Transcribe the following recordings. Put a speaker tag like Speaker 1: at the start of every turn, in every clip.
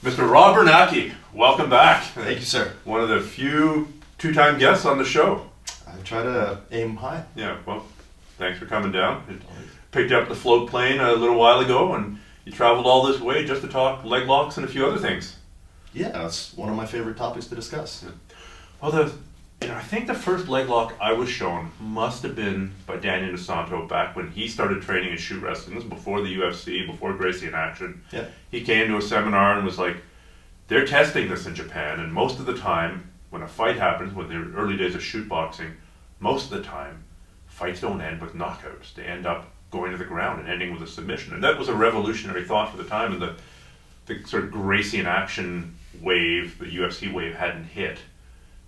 Speaker 1: Mr. Rob Bernacki, welcome back.
Speaker 2: Thank you, sir.
Speaker 1: One of the few two-time guests on the show.
Speaker 2: I try to aim high.
Speaker 1: Yeah, well, thanks for coming down. You picked up the float plane a little while ago, and you traveled all this way just to talk leg locks and a few other things.
Speaker 2: Yeah, that's one of my favorite topics to discuss.
Speaker 1: Well, I think the first leg lock I was shown must have been by Danny DeSanto back when he started training in shoot wrestling. This was before the UFC, before Gracie in Action.
Speaker 2: Yeah.
Speaker 1: He came to a seminar and was like, they're testing this in Japan, and most of the time when a fight happens, when the early days of shoot boxing, most of the time fights don't end with knockouts. They end up going to the ground and ending with a submission. And that was a revolutionary thought for the time, and the sort of Gracie in Action wave, the UFC wave, hadn't hit.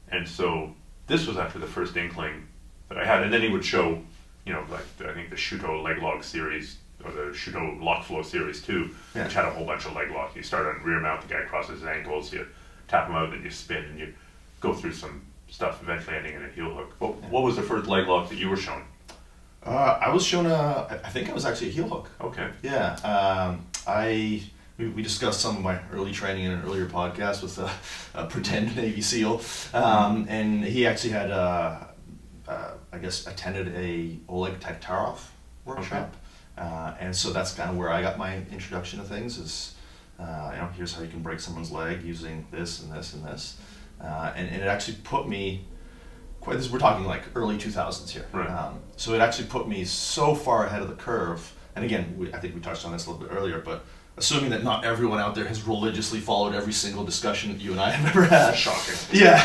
Speaker 1: And so this was actually the first inkling that I had. And then he would show, like I think the Shuto leg lock series, or the Shuto lock flow series too, which had a whole bunch of leg locks. You start on rear mount, the guy crosses his ankles, you tap him out, and you spin, and you go through some stuff, eventually ending in a heel hook. What was the first leg lock that you were shown?
Speaker 2: I was shown I think it was actually a heel hook.
Speaker 1: Okay.
Speaker 2: Yeah. We discussed some of my early training in an earlier podcast with a pretend Navy SEAL, and he actually had, attended a Oleg Taktarov workshop, and so that's kind of where I got my introduction to things. Is here's how you can break someone's leg using this and this and this, and it actually put me. We're talking like early 2000s here,
Speaker 1: right.
Speaker 2: So it actually put me so far ahead of the curve. And again, I think we touched on this a little bit earlier, but assuming that not everyone out there has religiously followed every single discussion that you and I have ever had.
Speaker 1: Shocking.
Speaker 2: Yeah.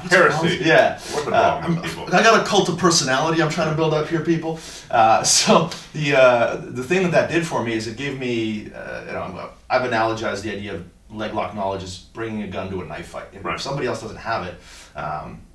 Speaker 1: Heresy.
Speaker 2: Yeah.
Speaker 1: What's the problem with people?
Speaker 2: I got a cult of personality I'm trying to build up here, people. So the thing that did for me is it gave me, I've analogized the idea of leg lock knowledge as bringing a gun to a knife fight. If somebody else doesn't have it,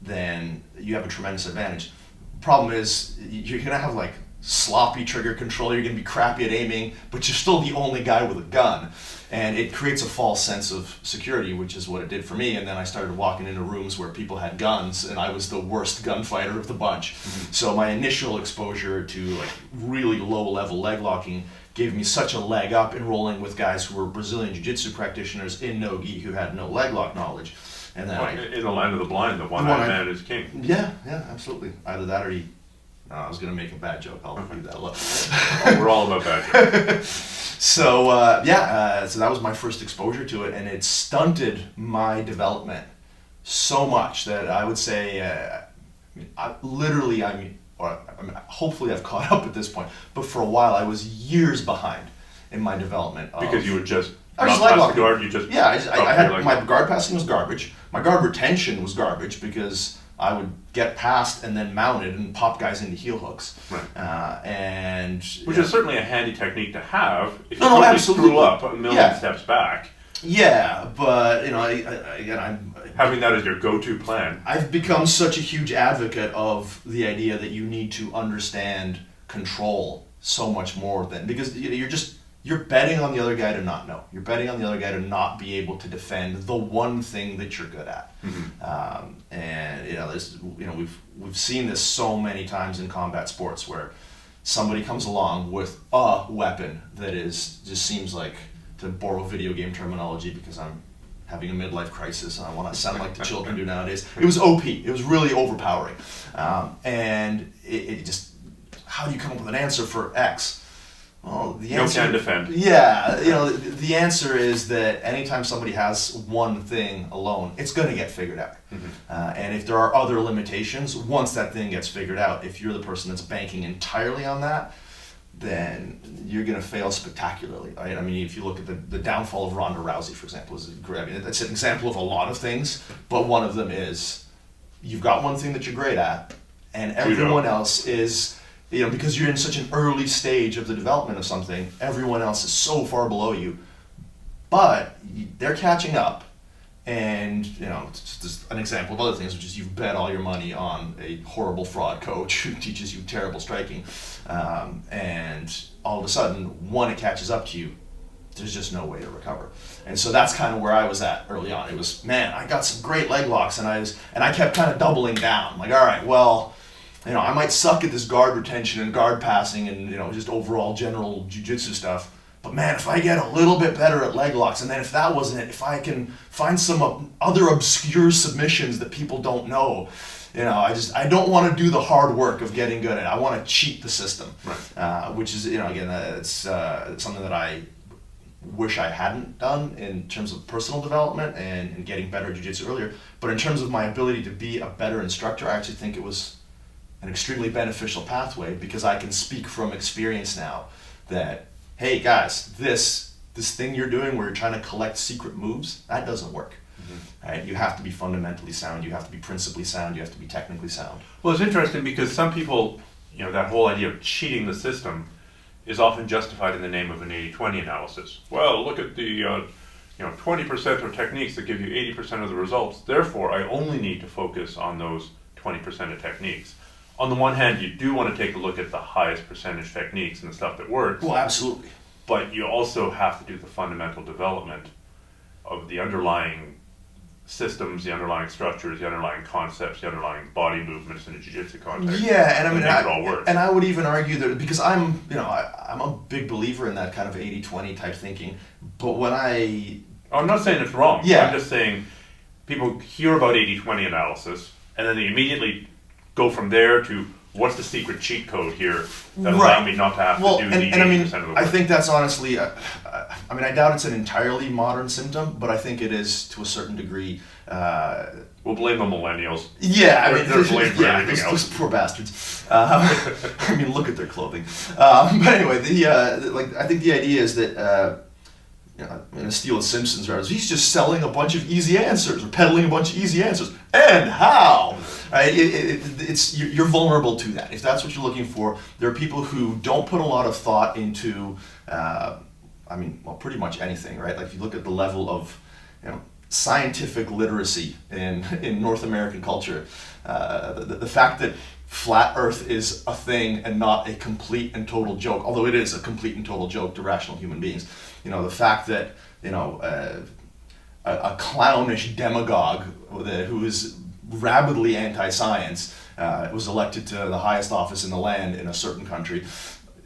Speaker 2: then you have a tremendous advantage. Problem is, you're going to have like sloppy trigger control, you're going to be crappy at aiming, but you're still the only guy with a gun. And it creates a false sense of security, which is what it did for me. And then I started walking into rooms where people had guns, and I was the worst gunfighter of the bunch. Mm-hmm. So my initial exposure to like really low-level leg locking gave me such a leg up in rolling with guys who were Brazilian Jiu-Jitsu practitioners in no-gi who had no leg lock knowledge. And then
Speaker 1: in the land of the blind, the one-eyed man is king.
Speaker 2: Yeah, absolutely. Either that or I was going to make a bad joke. I'll leave that alone.
Speaker 1: We're all about bad jokes.
Speaker 2: So, so that was my first exposure to it, and it stunted my development so much that I would say, hopefully I've caught up at this point, but for a while I was years behind in my development.
Speaker 1: Because you would just
Speaker 2: I was
Speaker 1: not pass the guard, you just...
Speaker 2: Yeah, I had my guard passing was garbage. My guard retention was garbage because I would get past and then mounted and pop guys into heel hooks.
Speaker 1: Right. Which is certainly a handy technique to have if you
Speaker 2: totally
Speaker 1: screw up a million steps back.
Speaker 2: Yeah, but I'm
Speaker 1: having that as your go-to plan.
Speaker 2: I've become such a huge advocate of the idea that you need to understand control so much more than because you're betting on the other guy to not know. You're betting on the other guy to not be able to defend the one thing that you're good at. Mm-hmm. And we've seen this so many times in combat sports where somebody comes along with a weapon that just seems like, to borrow video game terminology because I'm having a midlife crisis and I want to sound like the children do nowadays. It was OP. It was really overpowering. And it just, how do you come up with an answer for X? Well, the answer...
Speaker 1: You can defend.
Speaker 2: Yeah, the answer is that anytime somebody has one thing alone, it's going to get figured out. Mm-hmm. And if there are other limitations, once that thing gets figured out, if you're the person that's banking entirely on that, then you're going to fail spectacularly. Right? I mean, if you look at the downfall of Ronda Rousey, for example, it's an example of a lot of things, but one of them is you've got one thing that you're great at, and everyone else is... because you're in such an early stage of the development of something, everyone else is so far below you, but they're catching up. And, it's just an example of other things, which is you've bet all your money on a horrible fraud coach who teaches you terrible striking. And all of a sudden, when it catches up to you, there's just no way to recover. And so that's kind of where I was at early on. It was, man, I got some great leg locks, and I kept kind of doubling down. Like, all right, well... I might suck at this guard retention and guard passing and, just overall general jiu-jitsu stuff, But man, if I get a little bit better at leg locks, and then if that wasn't it, if I can find some other obscure submissions that people don't know, I don't want to do the hard work of getting good at it. I want to cheat the system,
Speaker 1: Right.
Speaker 2: which is, again, it's something that I wish I hadn't done in terms of personal development and getting better at jiu-jitsu earlier. But in terms of my ability to be a better instructor, I actually think it was an extremely beneficial pathway, because I can speak from experience now that, hey guys, this thing you're doing where you're trying to collect secret moves, that doesn't work. Right? You have to be fundamentally sound, you have to be principally sound, you have to be technically sound.
Speaker 1: Well, it's interesting because some people, that whole idea of cheating the system is often justified in the name of an 80-20 analysis. Well, look at the 20% of techniques that give you 80% of the results. Therefore, I only need to focus on those 20% of techniques. On the one hand, you do want to take a look at the highest percentage techniques and the stuff that works.
Speaker 2: Well, absolutely.
Speaker 1: But you also have to do the fundamental development of the underlying systems, the underlying structures, the underlying concepts, the underlying body movements in a jiu-jitsu context.
Speaker 2: Yeah, and I mean,
Speaker 1: make it all work.
Speaker 2: And I would even argue that, because I'm a big believer in that kind of 80-20 type thinking. But when
Speaker 1: I'm not saying it's wrong.
Speaker 2: Yeah.
Speaker 1: I'm just saying people hear about 80-20 analysis and then they immediately go from there to what's the secret cheat code here that allow me not to have to do the 80% of the work.
Speaker 2: I think that's honestly, I doubt it's an entirely modern symptom, but I think it is to a certain degree.
Speaker 1: We'll blame the millennials.
Speaker 2: Yeah,
Speaker 1: they're blamed for anything else.
Speaker 2: Those poor bastards. Look at their clothing. But anyway, I think the idea is that, in Steele and Simpsons, right, he's just selling a bunch of easy answers, or peddling a bunch of easy answers. And how? Right? You're vulnerable to that. If that's what you're looking for, there are people who don't put a lot of thought into, pretty much anything, right? Like if you look at the level of, scientific literacy in North American culture, the fact that flat Earth is a thing and not a complete and total joke, although it is a complete and total joke to rational human beings. The fact that a clownish demagogue who is rabidly anti-science was elected to the highest office in the land in a certain country,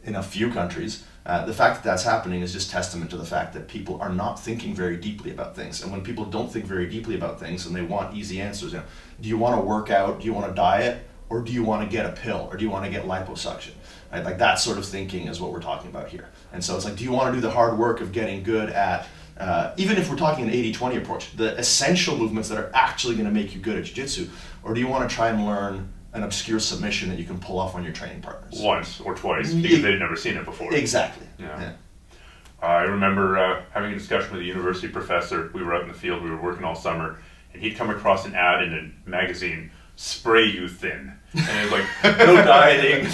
Speaker 2: in a few countries. The fact that that's happening is just testament to the fact that people are not thinking very deeply about things. And when people don't think very deeply about things and they want easy answers, do you want to work out? Do you want to diet? Or do you want to get a pill? Or do you want to get liposuction? Right? Like that sort of thinking is what we're talking about here. And so it's like, do you want to do the hard work of getting good at, even if we're talking an 80-20 approach, the essential movements that are actually going to make you good at jiu-jitsu? Or do you want to try and learn an obscure submission that you can pull off on your training partners?
Speaker 1: Once or twice, because they've never seen it before.
Speaker 2: Exactly.
Speaker 1: Yeah. I remember having a discussion with a university professor. We were out in the field, we were working all summer, and he'd come across an ad in a magazine, "Spray You Thin." And it was like, no dieting,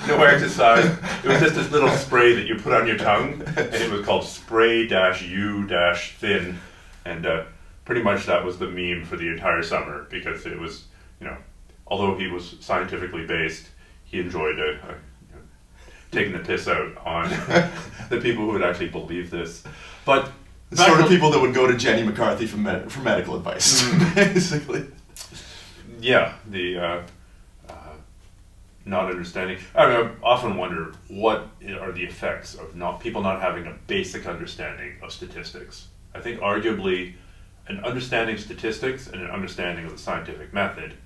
Speaker 1: no exercise. It was just this little spray that you put on your tongue, and it was called Spray-U-Thin. And pretty much that was the meme for the entire summer, because it was, although he was scientifically based, he enjoyed taking the piss out on the people who would actually believe this. But
Speaker 2: the sort of people that would go to Jenny McCarthy for medical advice, basically.
Speaker 1: Yeah, the not understanding. I often wonder what are the effects of people not having a basic understanding of statistics. I think arguably an understanding of statistics and an understanding of the scientific method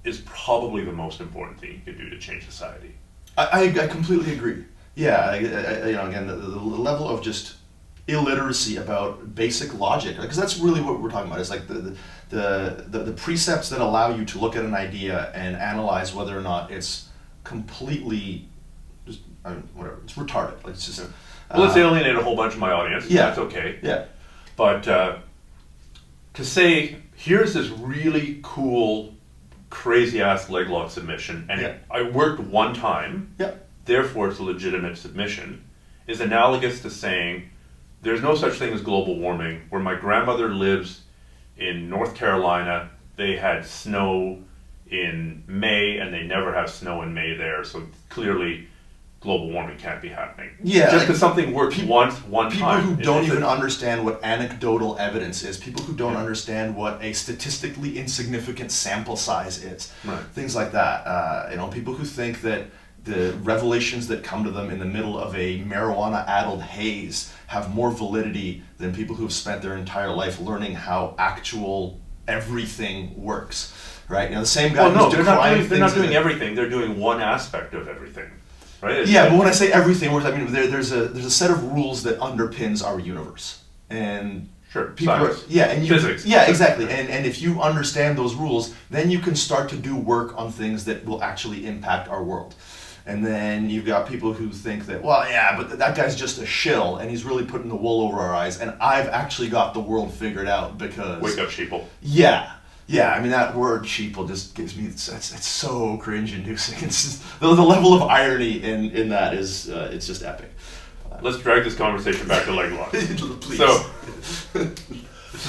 Speaker 1: is probably the most important thing you could do to change society.
Speaker 2: I completely agree. Yeah, again, the level of just illiteracy about basic logic, because that's really what we're talking about. It's like the precepts that allow you to look at an idea and analyze whether or not it's completely it's retarded. Like it's just.
Speaker 1: Well, let's alienate a whole bunch of my audience.
Speaker 2: Yeah,
Speaker 1: that's okay.
Speaker 2: Yeah,
Speaker 1: but to say here's this really cool, crazy ass leg lock submission, and I worked one time.
Speaker 2: Yeah.
Speaker 1: Therefore, it's a legitimate submission, is analogous to saying there's no such thing as global warming. Where my grandmother lives in North Carolina, they had snow in May, and they never have snow in May there, so clearly global warming can't be happening.
Speaker 2: Yeah,
Speaker 1: just because something works one
Speaker 2: time. People who don't even understand what anecdotal evidence is, people who don't understand what a statistically insignificant sample size is,
Speaker 1: right.
Speaker 2: Things like that. People who think that the revelations that come to them in the middle of a marijuana-addled haze have more validity than people who have spent their entire life learning how actual everything works, right? The same guy who's decrying
Speaker 1: they're not doing everything. They're doing one aspect of everything, right?
Speaker 2: Yeah, but when I say everything works, I mean there's a set of rules that underpins our universe, and
Speaker 1: sure,
Speaker 2: people
Speaker 1: physics.
Speaker 2: Yeah, exactly. And if you understand those rules, then you can start to do work on things that will actually impact our world. And then you've got people who think that, well, yeah, but that guy's just a shill, and he's really putting the wool over our eyes, and I've actually got the world figured out because...
Speaker 1: Wake up, sheeple.
Speaker 2: Yeah. I mean, that word sheeple just gives me... It's so cringe-inducing. It's just, the level of irony in that is... it's just epic.
Speaker 1: Let's drag this conversation back to Leglocks.
Speaker 2: Please.
Speaker 1: So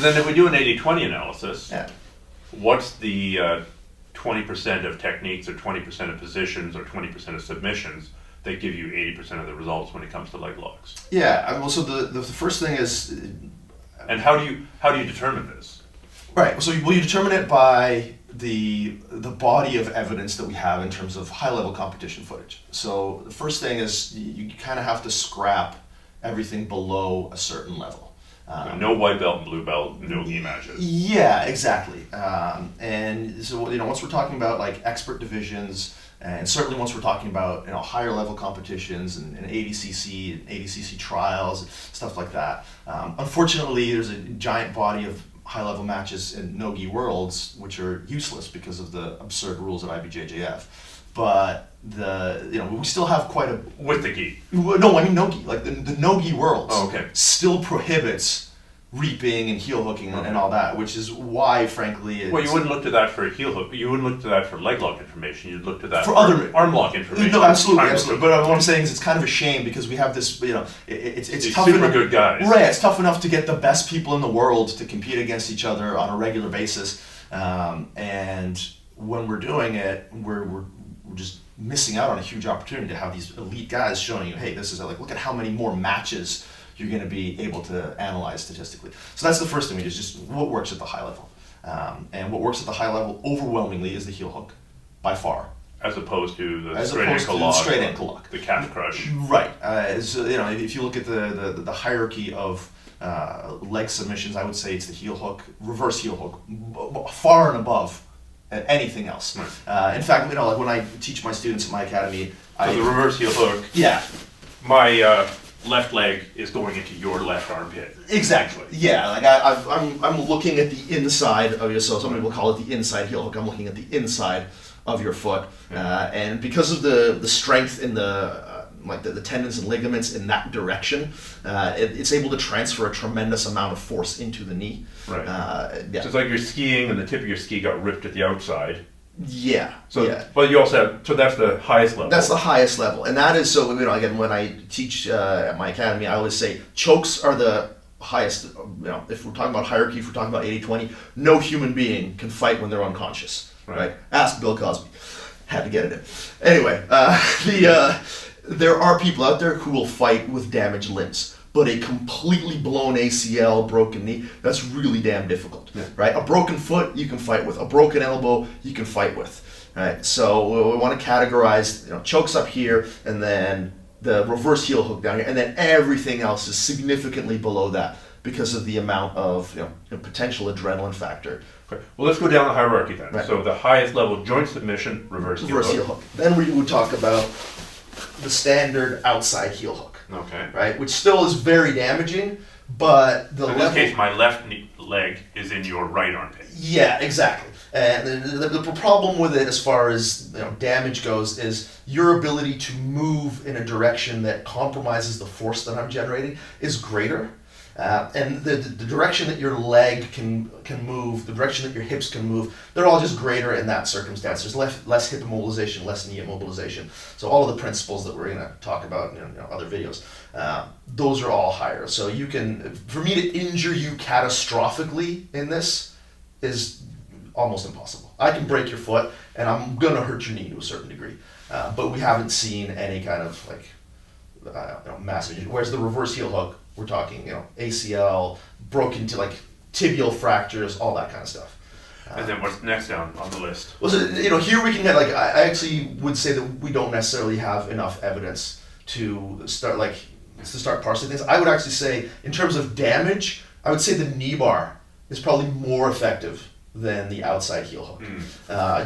Speaker 1: then if we do an 80-20 analysis,
Speaker 2: yeah.
Speaker 1: What's the... 20% of techniques or 20% of positions or 20% of submissions that give you 80% of the results when it comes to Leglocks?
Speaker 2: Yeah, well, so the first thing is...
Speaker 1: And how do you determine this?
Speaker 2: Right, so you determine it by the body of evidence that we have in terms of high-level competition footage. So the first thing is you kind of have to scrap everything below a certain level.
Speaker 1: So no white belt and blue belt, no gi matches.
Speaker 2: Yeah, exactly. And so once we're talking about like expert divisions, and certainly once we're talking about higher level competitions and ADCC trials, stuff like that. Unfortunately, there's a giant body of high level matches in no gi worlds which are useless because of the absurd rules at IBJJF. But we still have quite a...
Speaker 1: With the gi?
Speaker 2: No, I mean no gi. Like the no gi worlds still prohibits reaping and heel hooking and all that, which is why, frankly, it's...
Speaker 1: Well, you wouldn't look to that for a heel hook. You wouldn't look to that for leg lock information. You'd look to that
Speaker 2: for other
Speaker 1: arm lock information.
Speaker 2: No, absolutely. But what I'm saying is it's kind of a shame because we have this, it's tough
Speaker 1: super
Speaker 2: enough,
Speaker 1: good guys.
Speaker 2: Right, it's tough enough to get the best people in the world to compete against each other on a regular basis. And when we're doing it, we're just missing out on a huge opportunity to have these elite guys showing you, hey, this is look at how many more matches you're going to be able to analyze statistically. So that's the first thing we do, is just what works at the high level. And what works at the high level overwhelmingly is the heel hook, by far.
Speaker 1: As opposed to the straight ankle lock. The calf crush.
Speaker 2: Right. So, if you look at the hierarchy of leg submissions, I would say it's the heel hook, reverse heel hook, far and above anything else. Right. In fact, like when I teach my students at my academy,
Speaker 1: the reverse heel hook.
Speaker 2: Yeah.
Speaker 1: My left leg is going into your left armpit.
Speaker 2: Exactly. Yeah. Like I'm looking at the inside of your. So somebody will call it the inside heel hook. I'm looking at the inside of your foot, and because of the strength in the tendons and ligaments in that direction, it's able to transfer a tremendous amount of force into the knee.
Speaker 1: Right. So it's like you're skiing and the tip of your ski got ripped at the outside.
Speaker 2: Yeah.
Speaker 1: But you also have, so that's the highest level.
Speaker 2: That's the highest level. And that is, so, again, when I teach at my academy, I always say chokes are the highest. If we're talking about hierarchy, if we're talking about 80-20, no human being can fight when they're unconscious. Right? Ask Bill Cosby. Had to get it in. Anyway, there are people out there who will fight with damaged limbs, but a completely blown ACL, broken knee, that's really damn difficult, right? A broken foot, you can fight with. A broken elbow, you can fight with, right? So we want to categorize, chokes up here, and then the reverse heel hook down here, and then everything else is significantly below that because of the amount of potential adrenaline factor.
Speaker 1: Okay. Well, let's go down the hierarchy then.
Speaker 2: Right.
Speaker 1: So the highest level, joint submission, reverse heel hook.
Speaker 2: Then we would talk about the standard outside heel hook.
Speaker 1: Okay.
Speaker 2: Right, which still is very damaging, but
Speaker 1: in this case, my left leg is in your right armpit.
Speaker 2: Yeah, exactly. And the problem with it, as far as damage goes, is your ability to move in a direction that compromises the force that I'm generating is greater. And the direction that your leg can move, the direction that your hips can move, they're all just greater in that circumstance. There's less hip immobilization, less knee immobilization. So all of the principles that we're going to talk about in other videos, those are all higher. So you can, for me to injure you catastrophically in this is almost impossible. I can break your foot and I'm going to hurt your knee to a certain degree. But we haven't seen any kind of massive injury. Whereas the reverse heel hook, we're talking, ACL, broken to tibial fractures, all that kind of stuff.
Speaker 1: And then what's next down on the list?
Speaker 2: Well, so, here we can get I actually would say that we don't necessarily have enough evidence to start parsing things. I would actually say, in terms of damage, I would say the knee bar is probably more effective than the outside heel hook.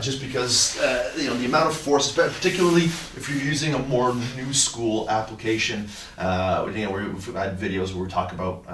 Speaker 2: Just because the amount of force, particularly if you're using a more new school application, we've had videos where we talk about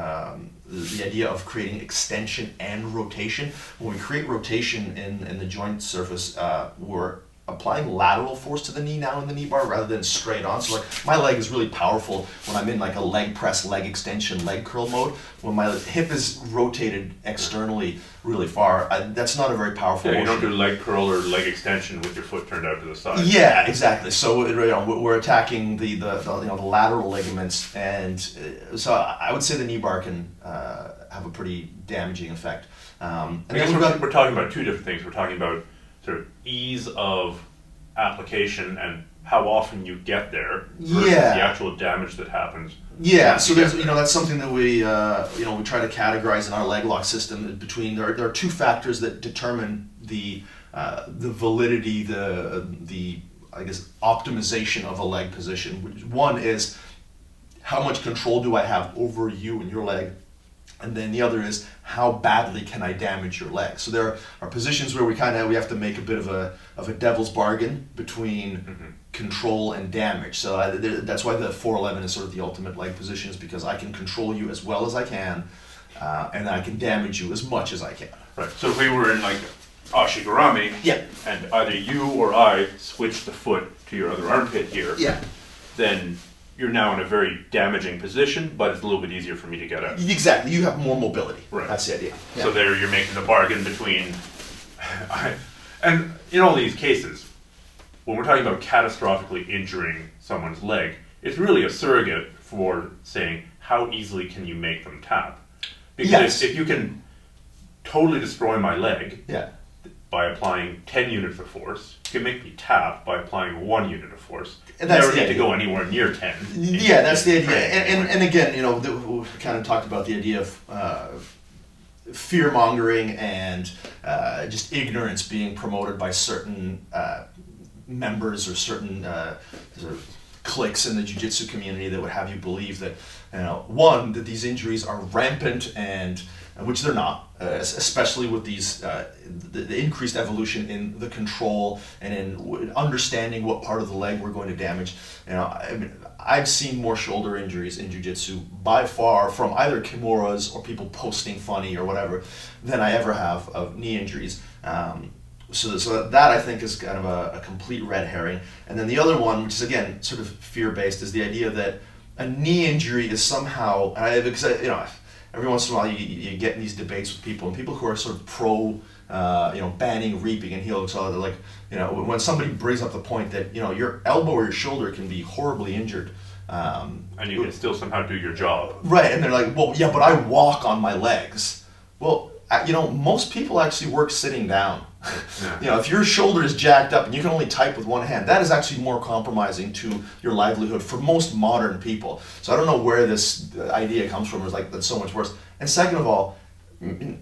Speaker 2: the idea of creating extension and rotation. When we create rotation in the joint surface, we're applying lateral force to the knee now in the knee bar rather than straight on. So my leg is really powerful when I'm in a leg press, leg extension, leg curl mode. When my hip is rotated externally really far, that's not a very powerful motion.
Speaker 1: You don't do leg curl or leg extension with your foot turned out to the side.
Speaker 2: Yeah, exactly. So we're attacking the lateral ligaments, and so I would say the knee bar can have a pretty damaging effect.
Speaker 1: I guess we're talking about two different things. We're talking about sort of ease of application and how often you get there versus the actual damage that happens.
Speaker 2: Yeah, so there's that's something that we we try to categorize in our Leglock system between there are two factors that determine the validity, the I guess optimization of a leg position. One is how much control do I have over you and your leg? And then the other is how badly can I damage your leg? So there are positions where we have to make a bit of a devil's bargain between control and damage. So that's why the 411 is sort of the ultimate leg position, is because I can control you as well as I can, and I can damage you as much as I can.
Speaker 1: Right. So if we were in Ashigarami, and either you or I switch the foot to your other armpit here, then you're now in a very damaging position, but it's a little bit easier for me to get out.
Speaker 2: Exactly. You have more mobility.
Speaker 1: Right.
Speaker 2: That's the idea. Yeah.
Speaker 1: So there you're making the bargain between... and in all these cases, when we're talking about catastrophically injuring someone's leg, it's really a surrogate for saying, how easily can you make them tap? Because if you can totally destroy my leg by applying 10 units of force, you can make me tap by applying 1 unit of force. And that's never need to go anywhere near 10.
Speaker 2: Yeah, that's the idea. And again, we kind of talked about the idea of fear-mongering and just ignorance being promoted by certain members or certain sort of cliques in the jiu-jitsu community that would have you believe that, one, that these injuries are rampant, and which they're not, especially with these the increased evolution in the control and in understanding what part of the leg we're going to damage. I've seen more shoulder injuries in jiu-jitsu by far from either kimuras or people posting funny or whatever than I ever have of knee injuries. So that I think is kind of a complete red herring. And then the other one, which is again sort of fear-based, is the idea that a knee injury is somehow, because every once in a while you get in these debates with people, and people who are sort of pro, banning reaping and heel hooks, so they're like, when somebody brings up the point that, your elbow or your shoulder can be horribly injured.
Speaker 1: And you can still somehow do your job.
Speaker 2: Right, and they're like, well, yeah, but I walk on my legs. Well, most people actually work sitting down. If your shoulder is jacked up and you can only type with one hand, that is actually more compromising to your livelihood for most modern people. So I don't know where this idea comes from. It's like, that's so much worse. And second of all, we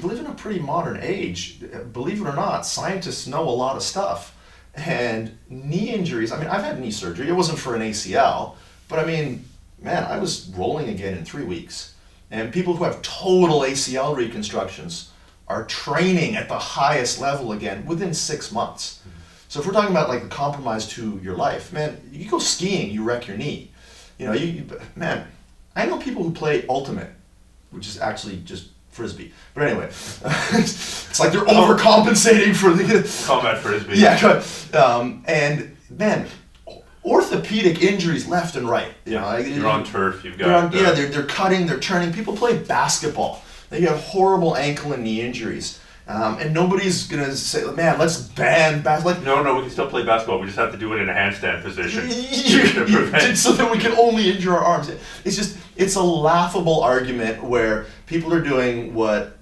Speaker 2: live in a pretty modern age. Believe it or not, scientists know a lot of stuff. And knee injuries, I've had knee surgery. It wasn't for an ACL, but I was rolling again in 3 weeks. And people who have total ACL reconstructions are training at the highest level again within 6 months. So if we're talking about the compromise to your life, man, you go skiing, you wreck your knee. I know people who play ultimate, which is actually just frisbee. But anyway, it's like they're overcompensating for the
Speaker 1: combat frisbee.
Speaker 2: Yeah, and man, orthopedic injuries left and right.
Speaker 1: You're on turf. You've got
Speaker 2: they're cutting, they're turning. People play basketball. They have horrible ankle and knee injuries, and nobody's gonna say, "Man, let's ban basketball."
Speaker 1: No, we can still play basketball. We just have to do it in a handstand position
Speaker 2: so that we can only injure our arms. It's a laughable argument where people are doing what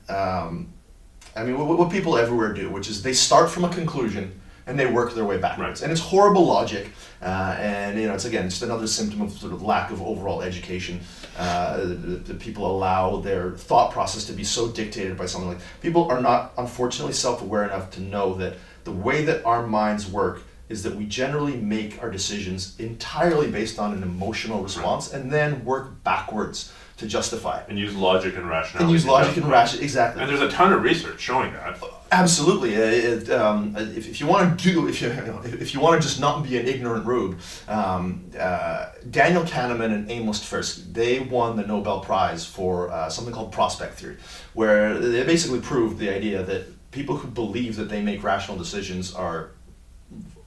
Speaker 2: people everywhere do, which is they start from a conclusion and they work their way backwards. And it's horrible logic, and it's again just another symptom of sort of lack of overall education. The people allow their thought process to be so dictated by something like people are not unfortunately self-aware enough to know that the way that our minds work is that we generally make our decisions entirely based on an emotional response and then work backwards to justify it.
Speaker 1: And use logic and rationality.
Speaker 2: Exactly.
Speaker 1: And there's a ton of research showing that.
Speaker 2: Absolutely. If you want to if you want to just not be an ignorant rube, Daniel Kahneman and Amos Tversky, they won the Nobel Prize for something called prospect theory, where they basically proved the idea that people who believe that they make rational decisions are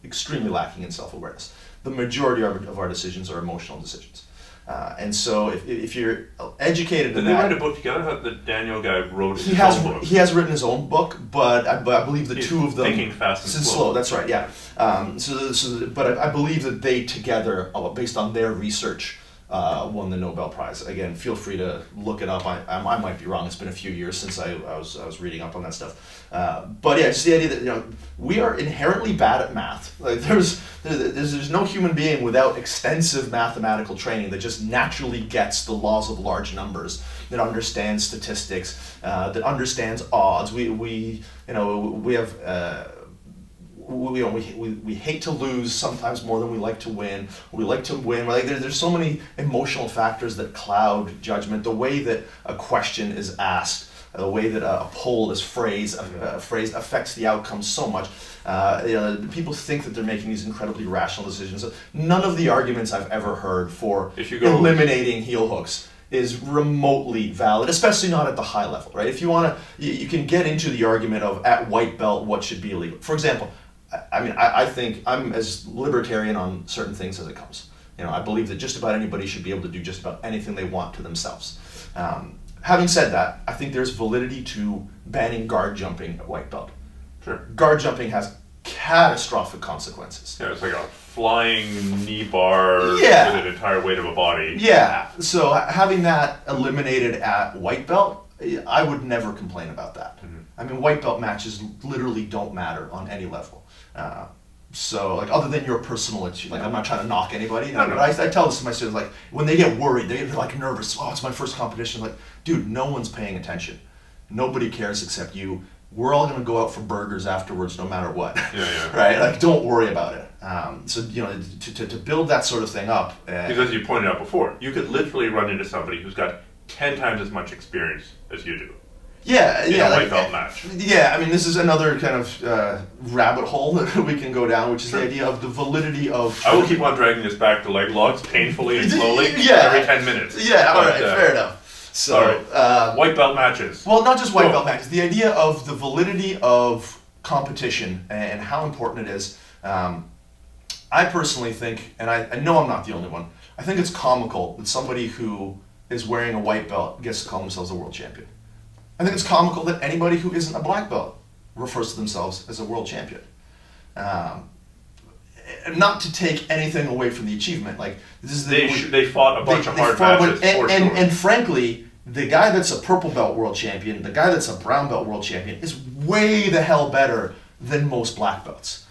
Speaker 2: extremely lacking in self-awareness. The majority of our decisions are emotional decisions. And so if you're educated in
Speaker 1: Did they
Speaker 2: that...
Speaker 1: write a book together? The Daniel guy wrote his own book.
Speaker 2: He has written his own book, but I believe the two of them...
Speaker 1: Thinking Fast and Slow.
Speaker 2: That's right, yeah. But I believe that they together, based on their research, won the Nobel Prize. Again, feel free to look it up. I might be wrong. It's been a few years since I was reading up on that stuff. But yeah, just the idea that we are inherently bad at math. Like there's no human being without extensive mathematical training that just naturally gets the laws of large numbers, that understands statistics, that understands odds. We have. We hate to lose sometimes more than we like to win. We like to win. Like there's so many emotional factors that cloud judgment. The way that a question is asked, the way that a poll is phrased affects the outcome so much. People think that they're making these incredibly rational decisions. None of the arguments I've ever heard for eliminating heel hooks is remotely valid, especially not at the high level, right? If you want to, you can get into the argument of at white belt what should be illegal. For example, I think I'm as libertarian on certain things as it comes. I believe that just about anybody should be able to do just about anything they want to themselves. Having said that, I think there's validity to banning guard jumping at white belt.
Speaker 1: Sure.
Speaker 2: Guard jumping has catastrophic consequences.
Speaker 1: Yeah, it's like a flying knee bar with an entire weight of a body.
Speaker 2: Yeah, so having that eliminated at white belt, I would never complain about that. Mm-hmm. I mean, white belt matches literally don't matter on any level. So, other than your personal issue, I'm not trying to knock anybody. But I tell this to my students, when they get worried, they're nervous. Oh, it's my first competition. Dude, no one's paying attention. Nobody cares except you. We're all going to go out for burgers afterwards, no matter what.
Speaker 1: Yeah.
Speaker 2: Right? Don't worry about it. To build that sort of thing up.
Speaker 1: Because as you pointed out before, you could literally run into somebody who's got 10 times as much experience as you do.
Speaker 2: Yeah.
Speaker 1: White belt match.
Speaker 2: Yeah, I mean, this is another kind of rabbit hole that we can go down, which is the idea of the validity of...
Speaker 1: I will keep on dragging this back to Leglocks painfully and slowly every 10 minutes.
Speaker 2: Yeah, all right, fair enough. So,
Speaker 1: white belt matches.
Speaker 2: Well, not just white belt matches. The idea of the validity of competition and how important it is. I personally think, and I know I'm not the only one, I think it's comical that somebody who is wearing a white belt gets to call themselves a world champion. I think it's comical that anybody who isn't a black belt refers to themselves as a world champion. Not to take anything away from the achievement,
Speaker 1: they fought a bunch of hard matches for sure.
Speaker 2: And frankly, the guy that's a purple belt world champion, the guy that's a brown belt world champion, is way the hell better than most black belts.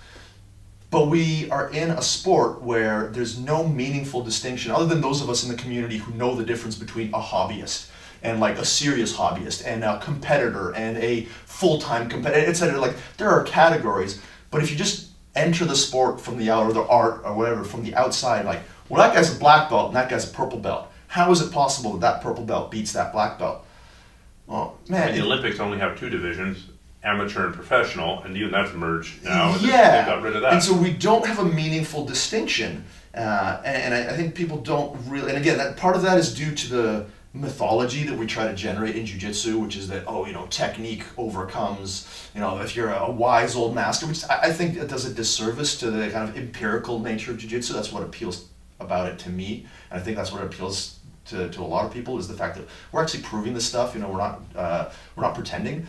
Speaker 2: But we are in a sport where there's no meaningful distinction, other than those of us in the community who know the difference between a hobbyist and a serious hobbyist and a competitor and a full-time competitor, etc. There are categories, but if you just enter the sport from the out, or the art or whatever from the outside, that guy's a black belt and that guy's a purple belt. How is it possible that purple belt beats that black belt? Well, man,
Speaker 1: the Olympics only have 2 divisions, amateur and professional, and even that's merged now. And
Speaker 2: yeah,
Speaker 1: they got rid of that.
Speaker 2: And so we don't have a meaningful distinction, and I think people don't really. And again, that part of that is due to the mythology that we try to generate in jiu-jitsu, which is that technique overcomes, if you're a wise old master, which I think it does a disservice to the kind of empirical nature of jiu-jitsu. That's what appeals about it to me, and I think that's what appeals to a lot of people, is the fact that we're actually proving this stuff. We're not pretending.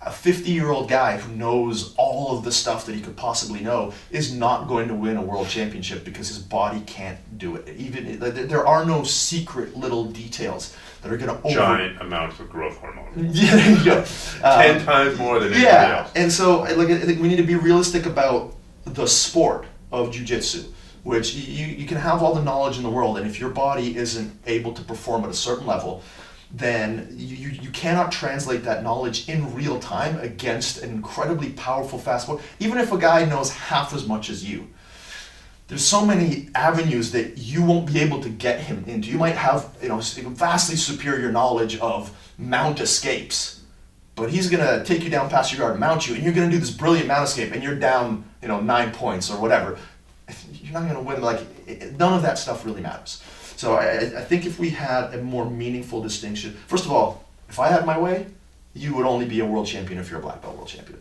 Speaker 2: a 50-year-old guy who knows all of the stuff that he could possibly know is not going to win a world championship because his body can't do it. Even there are no secret little details that are going to
Speaker 1: giant amounts of growth hormone.
Speaker 2: Yeah, there you go.
Speaker 1: 10 times more than anybody else.
Speaker 2: And so like I think we need to be realistic about the sport of jiu-jitsu, which you can have all the knowledge in the world, and if your body isn't able to perform at a certain level, then you cannot translate that knowledge in real time against an incredibly powerful fast sport. Even if a guy knows half as much as you, there's so many avenues that you won't be able to get him into. You might have vastly superior knowledge of mount escapes, but he's gonna take you down past your guard and mount you, and you're gonna do this brilliant mount escape, and you're down 9 points or whatever. You're not gonna win. None of that stuff really matters. So I think if we had a more meaningful distinction, first of all, if I had my way, you would only be a world champion if you're a black belt world champion.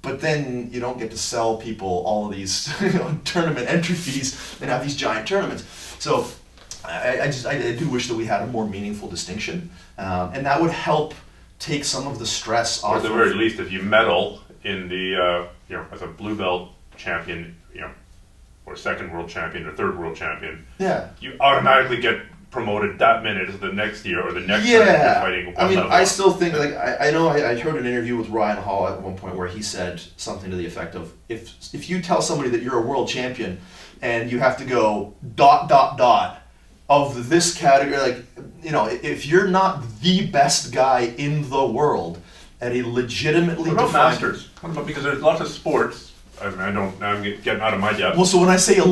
Speaker 2: But then you don't get to sell people all of these tournament entry fees and have these giant tournaments. So I do wish that we had a more meaningful distinction, and that would help take some of the stress off.
Speaker 1: Or at the very least, if you medal in the as a blue belt champion, or second world champion or third world champion, you automatically get promoted that minute as the next year or the next year you're fighting one level.
Speaker 2: I still think I know I heard an interview with Ryan Hall at one point where he said something to the effect of if you tell somebody that you're a world champion and you have to go ... of this category, if you're not the best guy in the world at a legitimately
Speaker 1: what about
Speaker 2: defined...
Speaker 1: masters? What about, because there's lots of sports. I'm getting out of my depth.
Speaker 2: Well, so when I say a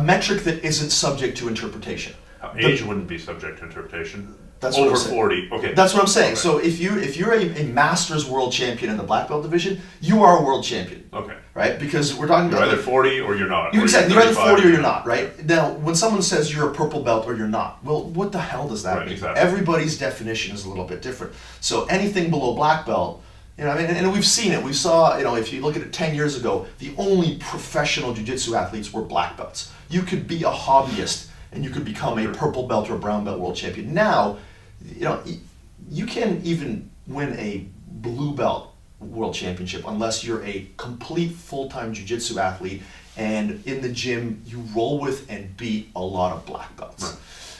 Speaker 2: metric that isn't subject to interpretation,
Speaker 1: age wouldn't be subject to interpretation.
Speaker 2: That's
Speaker 1: over
Speaker 2: what I'm saying.
Speaker 1: 40. Okay.
Speaker 2: That's what I'm saying.
Speaker 1: Okay.
Speaker 2: So if you're a masters world champion in the black belt division, you are a world champion.
Speaker 1: Okay.
Speaker 2: Right? Because we're talking
Speaker 1: you're
Speaker 2: about
Speaker 1: either 40 or you're not.
Speaker 2: Exactly. You're either 40 or you're not. Right? Now, when someone says you're a purple belt or you're not, well, what the hell does that mean?
Speaker 1: Exactly.
Speaker 2: Everybody's definition is a little bit different. So anything below black belt. And we've seen it. We saw, if you look at it 10 years ago, the only professional jiu-jitsu athletes were black belts. You could be a hobbyist and you could become a purple belt or a brown belt world champion. Now, you can't even win a blue belt world championship unless you're a complete full-time jiu-jitsu athlete and in the gym you roll with and beat a lot of black belts.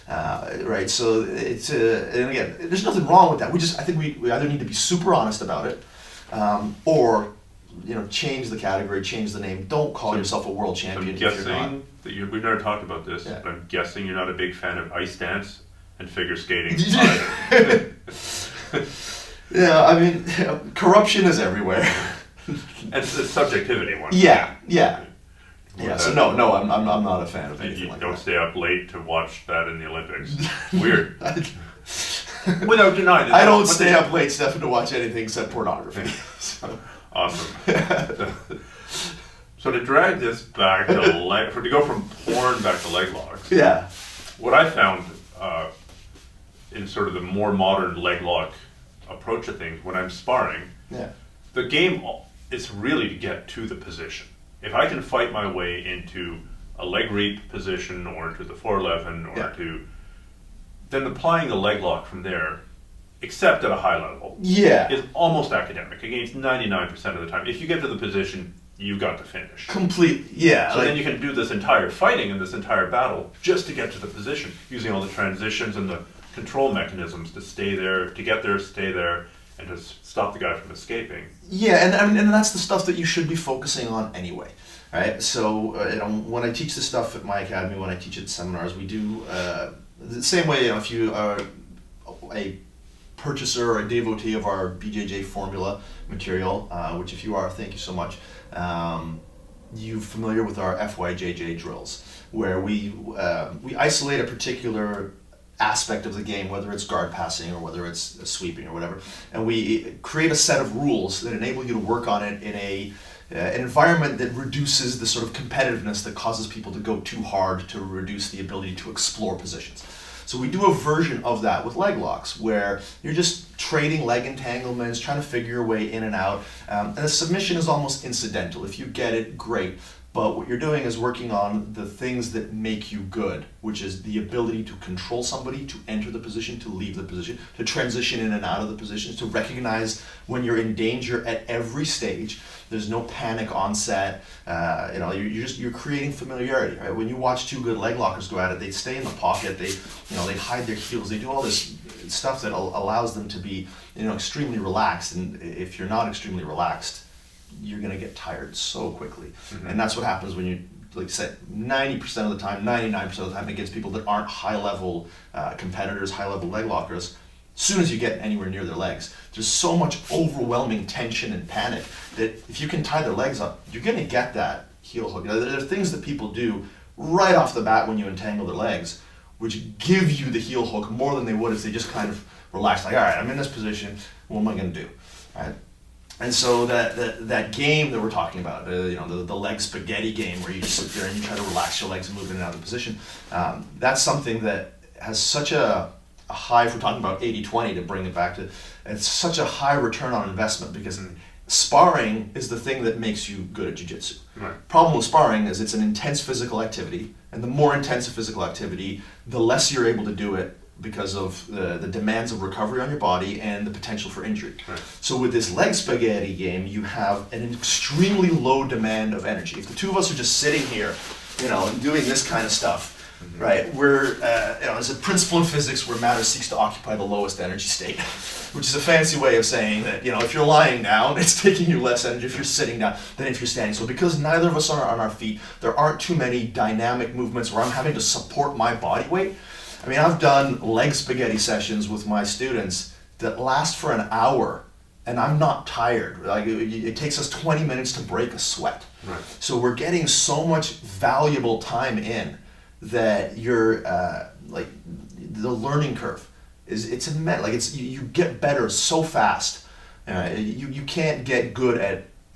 Speaker 2: Right, so it's and again, there's nothing wrong with that. I think we either need to be super honest about it, or change the category, change the name. Don't call yourself a world champion.
Speaker 1: I'm guessing that we've never talked about this, but I'm guessing you're not a big fan of ice dance and figure skating either.
Speaker 2: Corruption is everywhere.
Speaker 1: It's a subjectivity one.
Speaker 2: Yeah. So no, I'm not a fan of anything like that.
Speaker 1: You don't stay up late to watch that in the Olympics. Weird. Without denying it.
Speaker 2: I don't stay up late, Stefan, to watch anything except pornography. So.
Speaker 1: Awesome. So to drag this back to go from porn back to leg locks.
Speaker 2: Yeah.
Speaker 1: What I found in sort of the more modern leg lock approach to things when I'm sparring, the game is really to get to the position. If I can fight my way into a leg reap position or into the 411 or then applying the leg lock from there, except at a high level, is almost academic against 99% of the time. If you get to the position, you got to finish.
Speaker 2: Complete,
Speaker 1: So then you can do this entire fighting and this entire battle just to get to the position, using all the transitions and the control mechanisms to stay there, to get there, stay there, and to stop the guy from escaping.
Speaker 2: Yeah, and that's the stuff that you should be focusing on anyway, right? So when I teach this stuff at my academy, when I teach at seminars, we do the same way. If you are a purchaser or a devotee of our BJJ formula material, which if you are, thank you so much. You're familiar with our FYJJ drills, where we isolate a particular aspect of the game, whether it's guard passing or whether it's sweeping or whatever, and we create a set of rules that enable you to work on it in an environment that reduces the sort of competitiveness that causes people to go too hard, to reduce the ability to explore positions. So we do a version of that with leg locks, where you're just trading leg entanglements, trying to figure your way in and out, and the submission is almost incidental. If you get it, great. But what you're doing is working on the things that make you good, which is the ability to control somebody, to enter the position, to leave the position, to transition in and out of the positions, to recognize when you're in danger at every stage. There's no panic onset. You're creating familiarity. Right? When you watch two good leg lockers go at it, they stay in the pocket. They hide their heels. They do all this stuff that allows them to be extremely relaxed. And if you're not extremely relaxed, you're going to get tired so quickly. And that's what happens when you, like I said, 90% of the time, 99% of the time against people that aren't high-level competitors, high-level leg lockers. As soon as you get anywhere near their legs, there's so much overwhelming tension and panic that if you can tie their legs up, you're going to get that heel hook. There are things that people do right off the bat when you entangle their legs, which give you the heel hook more than they would if they just kind of relaxed, like, all right, I'm in this position, what am I going to do? Right? And so that game that we're talking about, the leg spaghetti game where you just sit there and you try to relax your legs and move in and out of position, that's something that has such a high, if we're talking about 80-20 to bring it back to, it's such a high return on investment because sparring is the thing that makes you good at jiu-jitsu. Right. Problem with sparring is it's an intense physical activity, and the more intense a physical activity, the less you're able to do it because of the demands of recovery on your body and the potential for injury. Right. So with this leg spaghetti game, you have an extremely low demand of energy. If the two of us are just sitting here, and doing this kind of stuff, right, we're, there's a principle in physics where matter seeks to occupy the lowest energy state, which is a fancy way of saying that, if you're lying down, it's taking you less energy if you're sitting down than if you're standing. So because neither of us are on our feet, there aren't too many dynamic movements where I'm having to support my body weight. I mean, I've done leg spaghetti sessions with my students that last for an hour, and I'm not tired. Like it takes us 20 minutes to break a sweat. Right. So we're getting so much valuable time in that you're the learning curve it's immense. Like you get better so fast. You can't get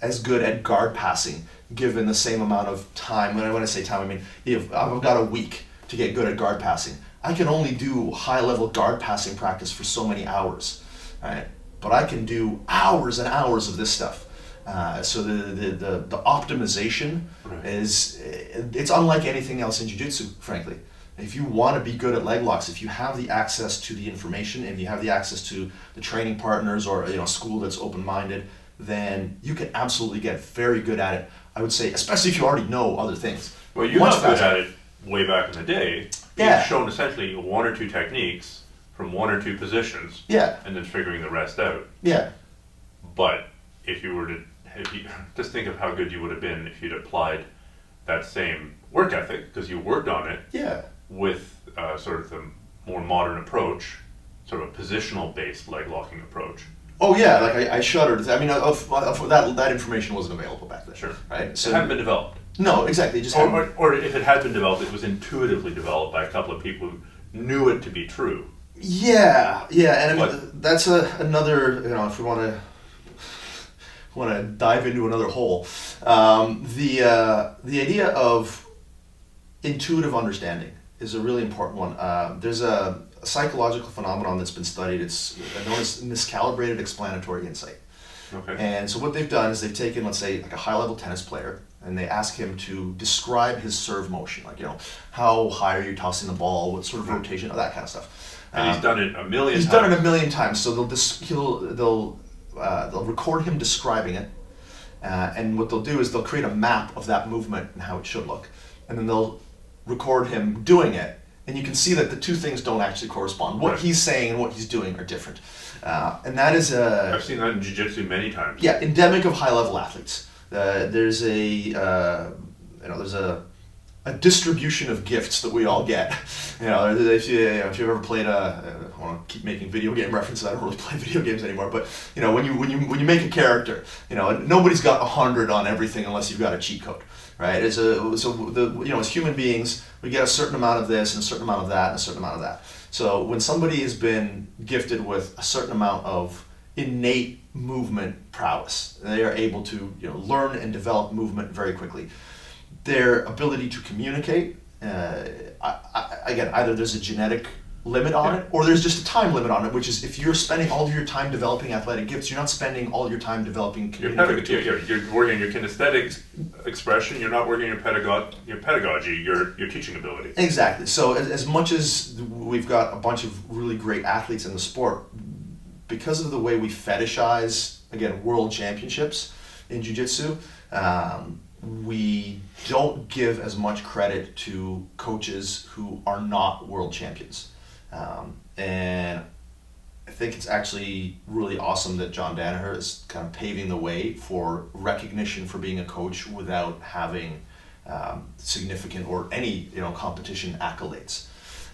Speaker 2: as good at guard passing given the same amount of time. When I say time, I mean if I've got a week to get good at guard passing, I can only do high-level guard passing practice for so many hours, right? But I can do hours and hours of this stuff. So the optimization it's unlike anything else in jiu-jitsu, frankly. If you want to be good at leg locks, if you have the access to the information, if you have the access to the training partners or a school that's open-minded, then you can absolutely get very good at it. I would say, especially if you already know other things.
Speaker 1: Well, you're not good at it way back in the day. You've shown essentially one or two techniques from one or two positions, and then figuring the rest out. Yeah. But if you just think of how good you would have been if you'd applied that same work ethic, because you worked on it. Yeah. With sort of the more modern approach, sort of a positional-based leg locking approach.
Speaker 2: Oh yeah, like I shuddered. I mean, that information wasn't available back then.
Speaker 1: Sure.
Speaker 2: Right.
Speaker 1: So it hadn't been developed.
Speaker 2: No, exactly.
Speaker 1: Or if it had been developed, it was intuitively developed by a couple of people who knew it to be true.
Speaker 2: Yeah, and I mean that's another. If we want to dive into another hole, the idea of intuitive understanding is a really important one. There's a psychological phenomenon that's been studied. It's known as miscalibrated explanatory insight. Okay. And so what they've done is they've taken, let's say, like a high-level tennis player, and they ask him to describe his serve motion, like how high are you tossing the ball, what sort of rotation, that kind of stuff.
Speaker 1: And he's done it a million times.
Speaker 2: He's done it a million times. So they'll record him describing it, and what they'll do is they'll create a map of that movement and how it should look, and then they'll record him doing it, and you can see that the two things don't actually correspond. What he's saying and what he's doing are different, and that is
Speaker 1: I've seen that in jiu-jitsu many times.
Speaker 2: Yeah, endemic of high-level athletes. There's a distribution of gifts that we all get. If you've ever played I want to keep making video game references. I don't really play video games anymore, but when you make a character, nobody's got 100 on everything unless you've got a cheat code. Right, as human beings, we get a certain amount of this and a certain amount of that and a certain amount of that. So when somebody has been gifted with a certain amount of innate movement prowess, they are able to learn and develop movement very quickly. Their ability to communicate, again, either there's a genetic limit on it, or there's just a time limit on it, which is if you're spending all of your time developing athletic gifts, you're not spending all your time developing communication.
Speaker 1: You're working on your kinesthetic expression. You're not working on your pedagogy, your teaching ability.
Speaker 2: Exactly. So as much as we've got a bunch of really great athletes in the sport, because of the way we fetishize, again, world championships in jiu-jitsu, we don't give as much credit to coaches who are not world champions. And I think it's actually really awesome that John Danaher is kind of paving the way for recognition for being a coach without having significant or any competition accolades.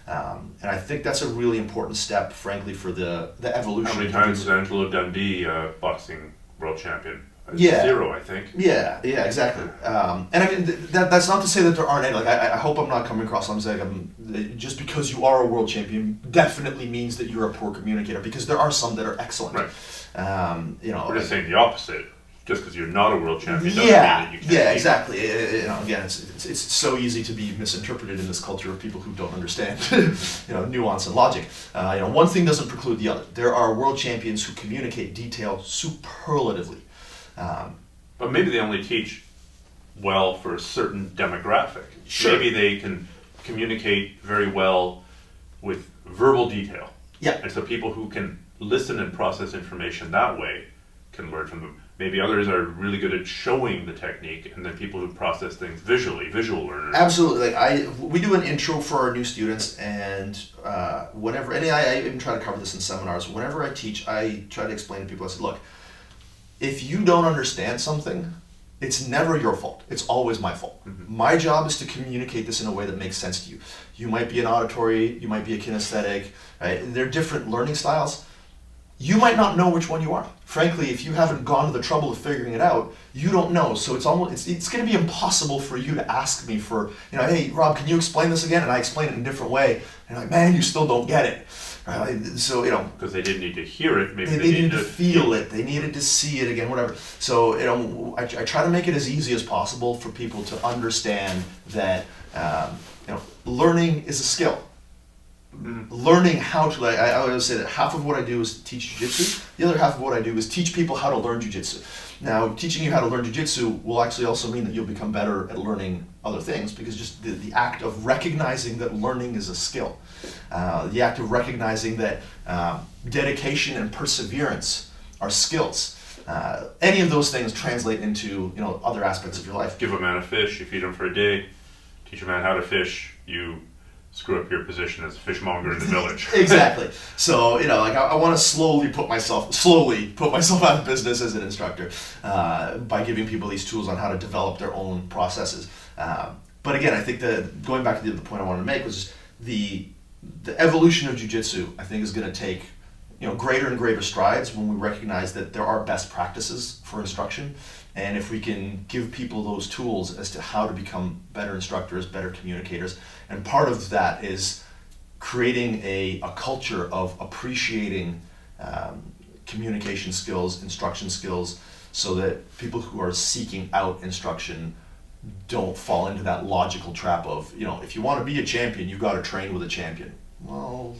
Speaker 2: And I think that's a really important step, frankly, for the evolution.
Speaker 1: How many times is Angelo Dundee boxing world champion?
Speaker 2: Yeah.
Speaker 1: 0, I think.
Speaker 2: Yeah, exactly. And I mean, that's not to say that there aren't any. Like, I hope I'm not coming across. I'm saying just because you are a world champion definitely means that you're a poor communicator, because there are some that are excellent.
Speaker 1: Right. We're just
Speaker 2: like,
Speaker 1: saying the opposite. Just because you're not a world champion doesn't mean that you can't.
Speaker 2: Yeah, exactly. Again, it's so easy to be misinterpreted in this culture of people who don't understand, nuance and logic. One thing doesn't preclude the other. There are world champions who communicate detail superlatively.
Speaker 1: But maybe they only teach well for a certain demographic.
Speaker 2: Sure.
Speaker 1: Maybe they can communicate very well with verbal detail.
Speaker 2: Yeah.
Speaker 1: And so people who can listen and process information that way can learn from them. Maybe others are really good at showing the technique, and then people who process things visually, visual learners.
Speaker 2: Absolutely. We do an intro for our new students, and I even try to cover this in seminars. Whenever I teach, I try to explain to people. I said, look, if you don't understand something, it's never your fault. It's always my fault. Mm-hmm. My job is to communicate this in a way that makes sense to you. You might be an auditory, you might be a kinesthetic, right? They're different learning styles. You might not know which one you are. Frankly, if you haven't gone to the trouble of figuring it out, you don't know. So it's going to be impossible for you to ask me for, hey, Rob, can you explain this again? And I explain it in a different way. And you're like, man, you still don't get it. Right? So,
Speaker 1: because they didn't need to hear it, maybe
Speaker 2: they needed to feel it. They needed to see it again, whatever. So, I try to make it as easy as possible for people to understand that, learning is a skill. Mm-hmm. Learning how to, I always say that half of what I do is teach jiu-jitsu. The other half of what I do is teach people how to learn jiu-jitsu. Now, teaching you how to learn jiu-jitsu will actually also mean that you'll become better at learning other things, because just the act of recognizing that learning is a skill, the act of recognizing that dedication and perseverance are skills. Any of those things translate into other aspects of your life.
Speaker 1: Give a man a fish, you feed him for a day. Teach a man how to fish, you screw up your position as a fishmonger in the village.
Speaker 2: Exactly. So, I want to slowly put myself out of business as an instructor by giving people these tools on how to develop their own processes. But again, I think that going back to the point I wanted to make was just the evolution of jiu-jitsu, I think, is going to take greater and greater strides when we recognize that there are best practices for instruction. And if we can give people those tools as to how to become better instructors, better communicators, and part of that is creating a culture of appreciating communication skills, instruction skills, so that people who are seeking out instruction don't fall into that logical trap of, if you want to be a champion, you've got to train with a champion. Well,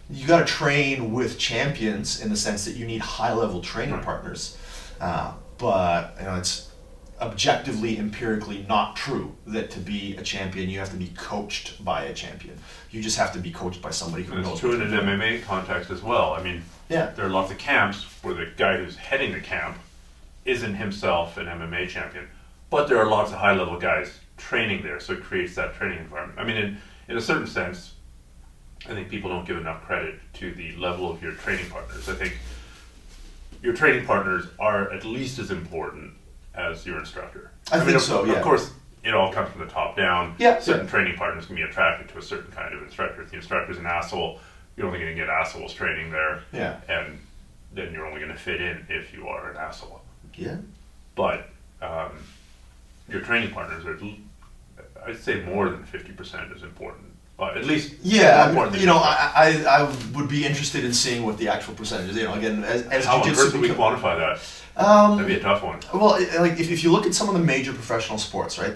Speaker 2: you got to train with champions in the sense that you need high-level training partners. But it's objectively, empirically not true that to be a champion you have to be coached by a champion. You just have to be coached by somebody who knows.
Speaker 1: It's true in an MMA context as well. I mean, there are lots of camps where the guy who's heading the camp isn't himself an MMA champion, but there are lots of high-level guys training there, so it creates that training environment. I mean, in a certain sense, I think people don't give enough credit to the level of your training partners. I think your training partners are at least as important as your instructor.
Speaker 2: I think so, yeah.
Speaker 1: Of course, it all comes from the top down.
Speaker 2: Yeah,
Speaker 1: certain training partners can be attracted to a certain kind of instructor. If the instructor's an asshole, you're only going to get assholes training there.
Speaker 2: Yeah.
Speaker 1: And then you're only going to fit in if you are an asshole.
Speaker 2: Yeah.
Speaker 1: But your training partners are, I'd say, more than 50% is important. At least,
Speaker 2: I would be interested in seeing what the actual percentage is. Again, as
Speaker 1: how on earth do we quantify that? That'd be a tough one.
Speaker 2: Well, if you look at some of the major professional sports, right?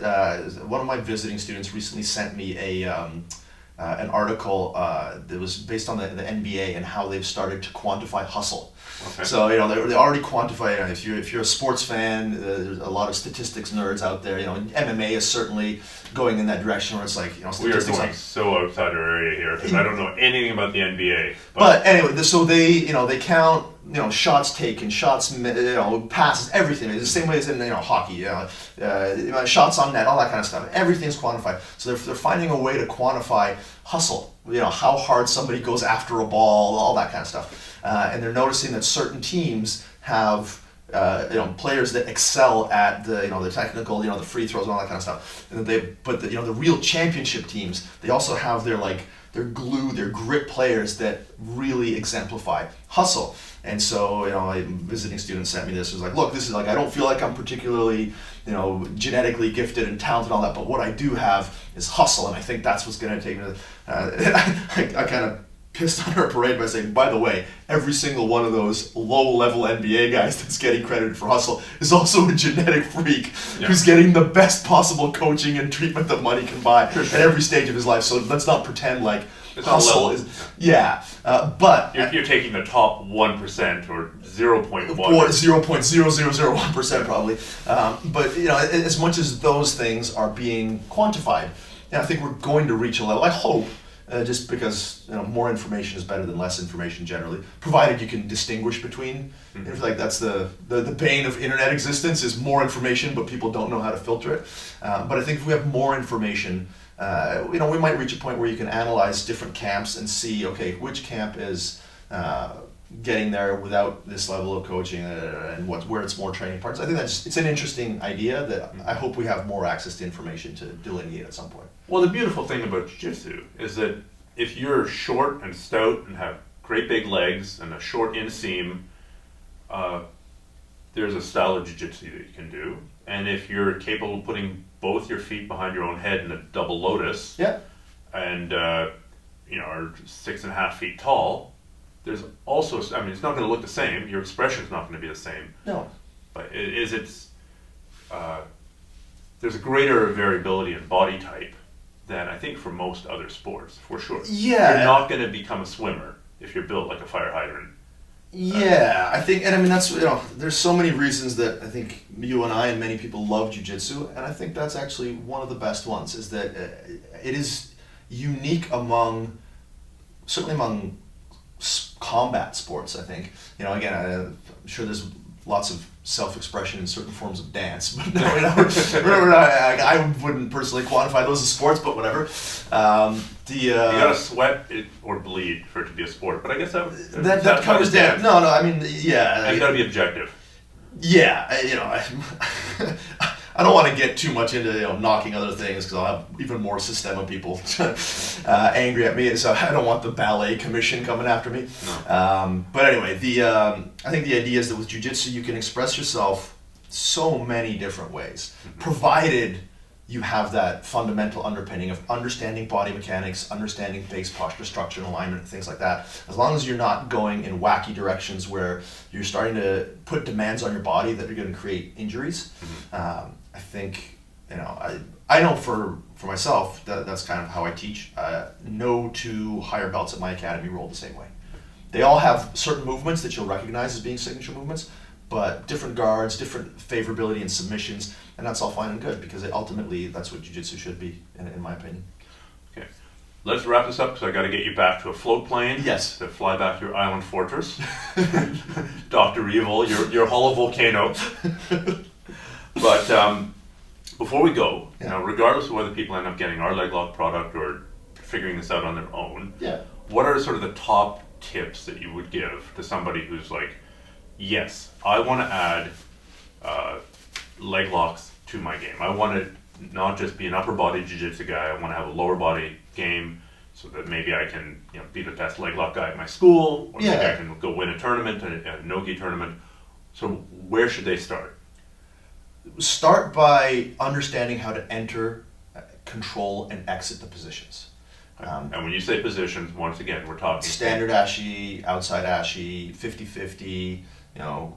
Speaker 2: One of my visiting students recently sent me an article that was based on the NBA and how they've started to quantify hustle.
Speaker 1: Okay.
Speaker 2: So they already quantify it. If you're a sports fan, there's a lot of statistics nerds out there. MMA is certainly going in that direction where it's like
Speaker 1: We are
Speaker 2: statistics.
Speaker 1: going so outside our area here because I don't know anything about the NBA.
Speaker 2: But anyway, so they count shots taken, shots passes, everything. It's the same way as in hockey. Shots on net, all that kind of stuff. Everything's quantified. So they're finding a way to quantify hustle. How hard somebody goes after a ball, all that kind of stuff. And they're noticing that certain teams have players that excel at the technical, the free throws and all that kind of stuff. And the real championship teams, they also have their glue, their grit players that really exemplify hustle. And so, a visiting student sent me this. It was like, look, this is I don't feel like I'm particularly, genetically gifted and talented and all that, but what I do have is hustle, and I think that's what's going to take me to. I kind of pissed on her parade by saying, by the way, every single one of those low-level NBA guys that's getting credited for hustle is also a genetic freak who's getting the best possible coaching and treatment that money can buy at every stage of his life. So let's not pretend like
Speaker 1: it's
Speaker 2: hustle is... Yeah, but...
Speaker 1: You're taking the top 1% or 0.1.
Speaker 2: 0.0001% probably. But, as much as those things are being quantified, I think we're going to reach a level, I hope, just because more information is better than less information generally, provided you can distinguish between. That's the bane of internet existence is more information, but people don't know how to filter it. But I think if we have more information, we might reach a point where you can analyze different camps and see, okay, which camp is getting there without this level of coaching and where it's more training parts. I think it's an interesting idea that I hope we have more access to information to delineate at some point.
Speaker 1: Well, the beautiful thing about jiu-jitsu is that if you're short and stout and have great big legs and a short inseam, there's a style of jiu-jitsu that you can do. And if you're capable of putting both your feet behind your own head in a double lotus, and are 6.5 feet tall, there's also, it's not going to look the same. Your expression's not going to be the same.
Speaker 2: No.
Speaker 1: But there's a greater variability in body type than I think for most other sports, for sure.
Speaker 2: Yeah.
Speaker 1: You're not going to become a swimmer if you're built like a fire hydrant.
Speaker 2: Yeah, I think, and that's, there's so many reasons that I think you and I and many people love jiu-jitsu, and I think that's actually one of the best ones, is that it is unique certainly among combat sports, I think. Again, I'm sure there's lots of self-expression in certain forms of dance, but I wouldn't personally quantify those as sports, but whatever. You
Speaker 1: gotta sweat it or bleed for it to be a sport, but I guess
Speaker 2: that covers that. No, yeah.
Speaker 1: You gotta be objective.
Speaker 2: Yeah, I don't want to get too much into knocking other things because I'll have even more Systema people angry at me. So I don't want the ballet commission coming after me.
Speaker 1: No.
Speaker 2: But anyway, I think the idea is that with jiu-jitsu you can express yourself so many different ways, provided you have that fundamental underpinning of understanding body mechanics, understanding base posture, structure, and alignment, and things like that. As long as you're not going in wacky directions where you're starting to put demands on your body that are going to create injuries, I think, I know for myself, that's kind of how I teach. No two higher belts at my academy roll the same way. They all have certain movements that you'll recognize as being signature movements, but different guards, different favorability and submissions, and that's all fine and good because ultimately that's what jiu-jitsu should be, in my opinion.
Speaker 1: Okay, let's wrap this up because I got to get you back to a float plane.
Speaker 2: Yes.
Speaker 1: To fly back to your island fortress, Dr. Evil, your hollow volcano. But before we go, regardless of whether people end up getting our Leglock product or figuring this out on their own, what are sort of the top tips that you would give to somebody who's like, yes, I want to add Leglocks to my game. I want to not just be an upper body jiu-jitsu guy. I want to have a lower body game so that maybe I can be the best Leglock guy at my school, or maybe I can go win a tournament, a no-gi tournament. So where should they start?
Speaker 2: Start by understanding how to enter, control, and exit the positions.
Speaker 1: And when you say positions, once again, we're talking
Speaker 2: standard ashi, outside ashi, 50-50,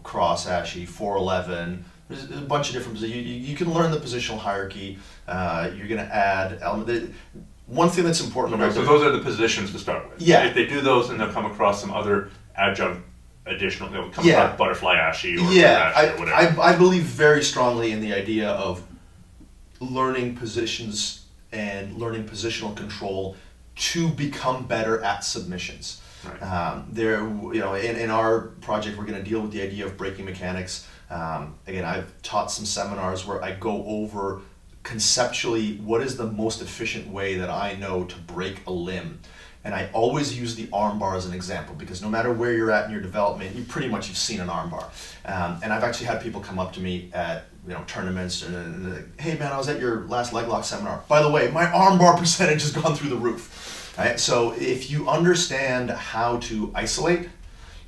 Speaker 2: cross ashi, 411. There's a bunch of different positions. You can learn the positional hierarchy. You're going to add element. one thing that's important
Speaker 1: Okay, so those are the positions to start with.
Speaker 2: Yeah.
Speaker 1: If they do those, then they'll come across some other adjunct additional, they'll come
Speaker 2: Yeah.
Speaker 1: across butterfly ashy or
Speaker 2: yeah,
Speaker 1: ashy or whatever.
Speaker 2: I believe very strongly in the idea of learning positions and learning positional control to become better at submissions.
Speaker 1: Right.
Speaker 2: In our project, we're going to deal with the idea of breaking mechanics. Again, I've taught some seminars where I go over conceptually what is the most efficient way that I know to break a limb. And I always use the arm bar as an example because no matter where you're at in your development, you've seen an arm bar. And I've actually had people come up to me at tournaments and like, hey man, I was at your last Leglock seminar. By the way, my arm bar percentage has gone through the roof. Right? So if you understand how to isolate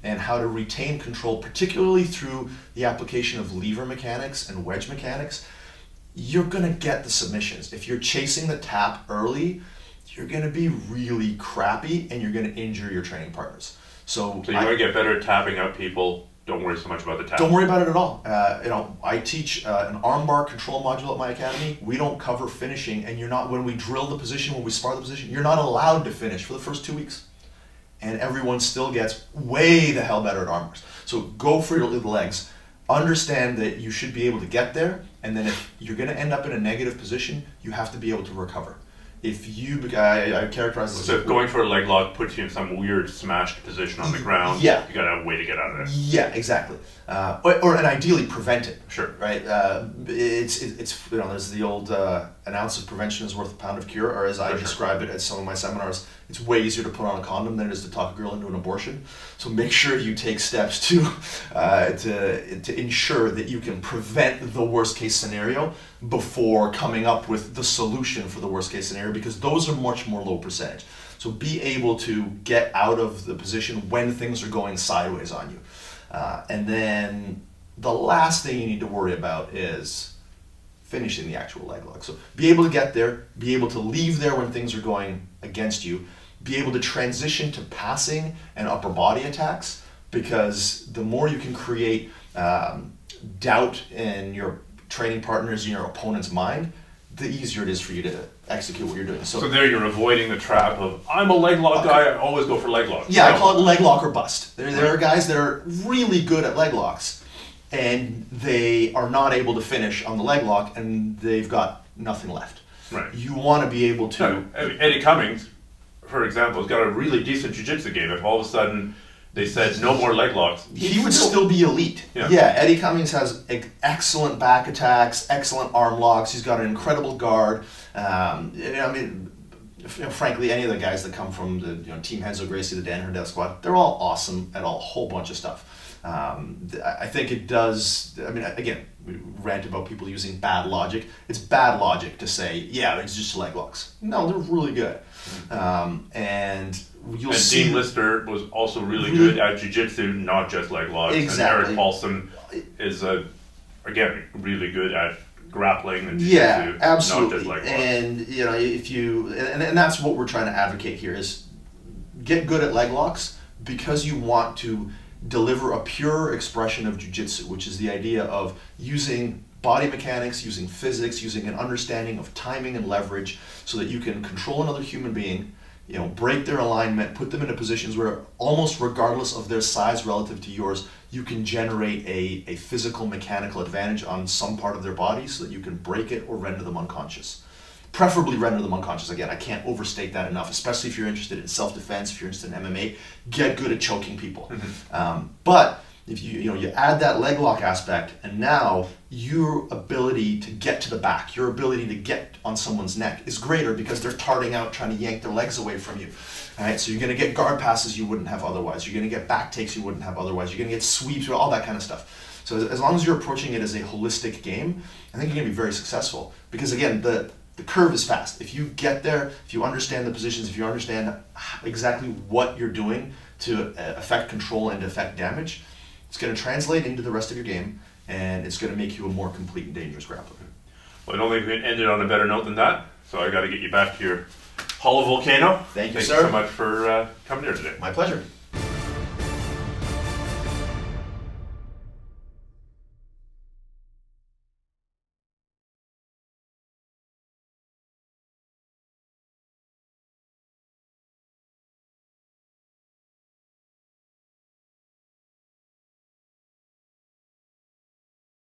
Speaker 2: and how to retain control, particularly through the application of lever mechanics and wedge mechanics, you're gonna get the submissions. If you're chasing the tap early, you're going to be really crappy and you're going to injure your training partners. So
Speaker 1: you want to get better at tapping out people. Don't worry so much about the tap.
Speaker 2: Don't worry about it at all. I teach an armbar control module at my academy. We don't cover finishing, and you're not, when we drill the position, when we spar the position, you're not allowed to finish for the first 2 weeks. And everyone still gets way the hell better at armbars. So go for your legs. Understand that you should be able to get there, and then if you're going to end up in a negative position, you have to be able to recover. If you, I characterize this.
Speaker 1: So if going for a leg lock puts you in some weird smashed position on the ground,
Speaker 2: yeah,
Speaker 1: you got a way to get out of there.
Speaker 2: Yeah, exactly. And ideally prevent it.
Speaker 1: Sure.
Speaker 2: Right. It's there's the old an ounce of prevention is worth a pound of cure, or as I describe it at some of my seminars, it's way easier to put on a condom than it is to talk a girl into an abortion. So make sure you take steps to ensure that you can prevent the worst case scenario before coming up with the solution for the worst case scenario, because those are much more low percentage. So be able to get out of the position when things are going sideways on you. And then the last thing you need to worry about is finishing the actual leg lock. So be able to get there, be able to leave there when things are going against you, be able to transition to passing and upper body attacks, because the more you can create doubt in your training partners and your opponent's mind, the easier it is for you to execute what you're doing.
Speaker 1: So there you're avoiding the trap of, I'm a leg lock guy, I always go for leg locks.
Speaker 2: Yeah, I call it leg lock or bust. There are guys that are really good at leg locks, and they are not able to finish on the leg lock, and they've got nothing left.
Speaker 1: Right.
Speaker 2: You want to be able to...
Speaker 1: No, Eddie Cummings, for example, has got a really decent jiu-jitsu game. If all of a sudden they said no more leg locks,
Speaker 2: he would still be elite. Yeah, Eddie Cummings has excellent back attacks, excellent arm locks. He's got an incredible guard. Frankly, any of the guys that come from the Team Henzo Gracie, the Dan Herdell squad, they're all awesome at a whole bunch of stuff. I think it does. Again, we rant about people using bad logic. It's bad logic to say, yeah, it's just leg locks. No, they're really good. And you'll see.
Speaker 1: Dean Lister was also really good at jiu-jitsu, not just leg locks.
Speaker 2: Exactly.
Speaker 1: And Eric Paulson is, again, really good at grappling and jiu-jitsu,
Speaker 2: absolutely.
Speaker 1: not just leg locks.
Speaker 2: And if you and that's what we're trying to advocate here is get good at leg locks, because you want to deliver a pure expression of jiu-jitsu, which is the idea of using body mechanics, using physics, using an understanding of timing and leverage, so that you can control another human being, break their alignment, put them into positions where almost regardless of their size relative to yours, you can generate a physical mechanical advantage on some part of their body so that you can break it or render them unconscious. Preferably render them unconscious. Again, I can't overstate that enough, especially if you're interested in self-defense, if you're interested in MMA, get good at choking people. But if you add that leg lock aspect, and now your ability to get to the back, your ability to get on someone's neck is greater because they're tarting out, trying to yank their legs away from you. All right, so you're going to get guard passes you wouldn't have otherwise. You're going to get back takes you wouldn't have otherwise. You're going to get sweeps, all that kind of stuff. So as long as you're approaching it as a holistic game, I think you're going to be very successful. Because again, the curve is fast. If you get there, if you understand the positions, if you understand exactly what you're doing to affect control and affect damage, it's going to translate into the rest of your game, and it's going to make you a more complete and dangerous grappler.
Speaker 1: Well, I don't think we can end it on a better note than that, so I got to get you back to your Hollow Volcano.
Speaker 2: Thank you,
Speaker 1: Thank
Speaker 2: sir.
Speaker 1: you so much for coming here today.
Speaker 2: My pleasure.